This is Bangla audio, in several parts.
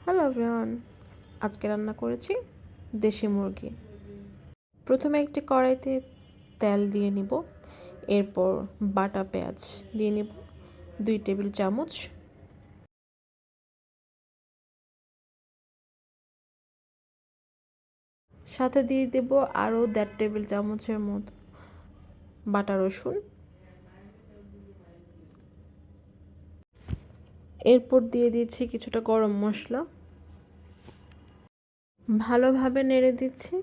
হ্যালো এভরিওয়ান, আজকে রান্না করেছি দেশি মুরগি। প্রথমে একটি কড়াইতে তেল দিয়ে নিব, এরপর বাটা পেঁয়াজ দিয়ে নিব 2 টেবিল চামচ, সাথে দিয়ে দেব আরও 1.5 টেবিল চামচের মতো বাটা রসুন। এরপর দিয়ে দিচ্ছি কিছুটা গরম মশলা, ভালোভাবে নেড়ে দিচ্ছি।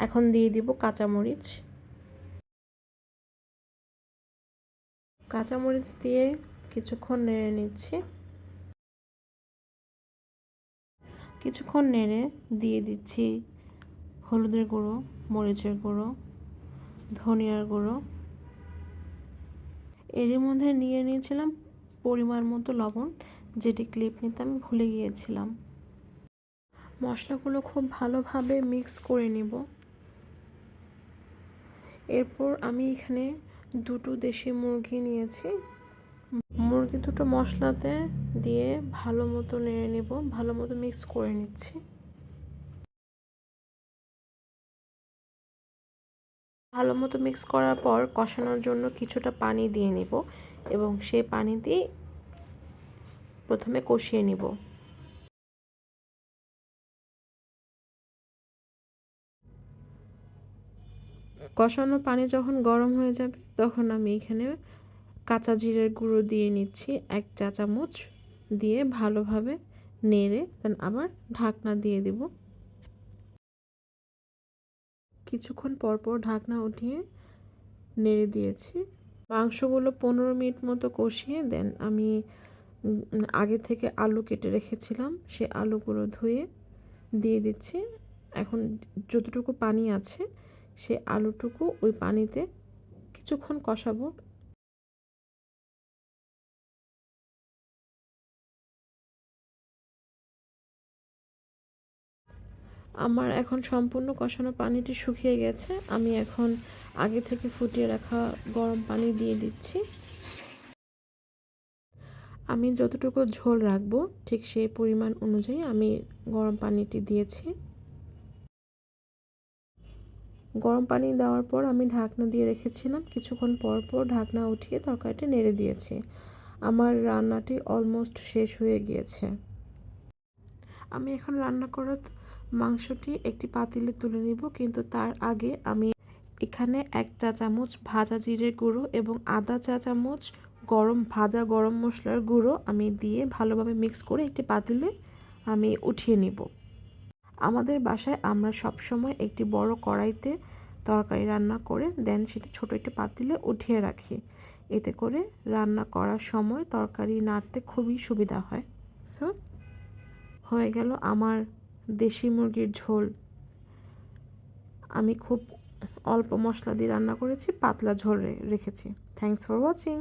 এখন দিয়ে দিব কাঁচামরিচ দিয়ে কিছুক্ষণ নেড়ে নিচ্ছি। কিছুক্ষণ নেড়ে দিয়ে দিচ্ছি হলুদের গুঁড়ো, মরিচের গুঁড়ো, ধনিয়ার গুঁড়ো। এরই মধ্যে নিয়ে নিয়েছিলাম পরিমাণ মতো লবণ, যেটি ক্লিপ নিতে আমি ভুলে গিয়েছিলাম। মশলাগুলো খুব ভালোভাবে মিক্স করে নিব। এরপর আমি এখানে 2টো দেশি মুরগি নিয়েছি। মুরগি দুটো মশলাতে দিয়ে ভালো মতো নেড়ে নেব, ভালো মতো মিক্স করে নিচ্ছি। ভালো মতো মিক্স করার পর কষানোর জন্য কিছুটা পানি দিয়ে নিব এবং সেই পানি দিয়ে প্রথমে কষিয়ে নিব। কষানো পানি যখন গরম হয়ে যাবে তখন আমি এখানে কাঁচা জিরের গুঁড়ো দিয়ে নিচ্ছি 1 চা চামচ, দিয়ে ভালোভাবে নেড়ে দেন আবার ঢাকনা দিয়ে দিব। কিছুক্ষণ পর পর ঢাকনা উঠিয়ে নেড়ে দিয়েছি। মাংসগুলো 15 মিনিট মতো কষিয়ে দেন আমি আগে থেকে আলু কেটে রেখেছিলাম, সে আলুগুলো ধুয়ে দিয়ে দিচ্ছি। এখন যতটুকু পানি আছে সে আলুটুকু ওই পানিতে কিছুক্ষণ কষাবো। আমার এখন সম্পূর্ণ কষানো পানিটি শুকিয়ে গেছে। আমি এখন আগে থেকে ফুটিয়ে রাখা গরম পানি দিয়ে দিচ্ছি। আমি যতটুকু ঝোল রাখবো ঠিক সেই পরিমাণ অনুযায়ী আমি গরম পানিটি দিয়েছি। গরম পানি দেওয়ার পর আমি ঢাকনা দিয়ে রেখেছিলাম। কিছুক্ষণ পর পর ঢাকনা উঠিয়ে তরকারিটা নেড়ে দিয়েছি। আমার রান্নাটি অলমোস্ট শেষ হয়ে গিয়েছে। আমি এখন রান্না করা মাংসটি একটি পাতিলে তুলে নিব, কিন্তু তার আগে আমি এখানে 1 চা চামচ ভাজা জিরের গুঁড়ো এবং আধা চা চামচ ভাজা গরম মশলার গুঁড়ো আমি দিয়ে ভালোভাবে মিক্স করে একটি পাতিলে আমি উঠিয়ে নিব। আমাদের বাসায় আমরা সবসময় একটি বড় কড়াইতে তরকারি রান্না করে দেন সেটি ছোট একটি পাতিলে উঠিয়ে রাখি। এতে করে রান্না করার সময় তরকারি নাড়তে খুবই সুবিধা হয়। সো হয়ে গেল আমার দেশি মুরগির ঝোল। আমি খুব অল্প মশলা দিয়ে রান্না করেছি, পাতলা ঝোল রেখেছি। Thanks for watching.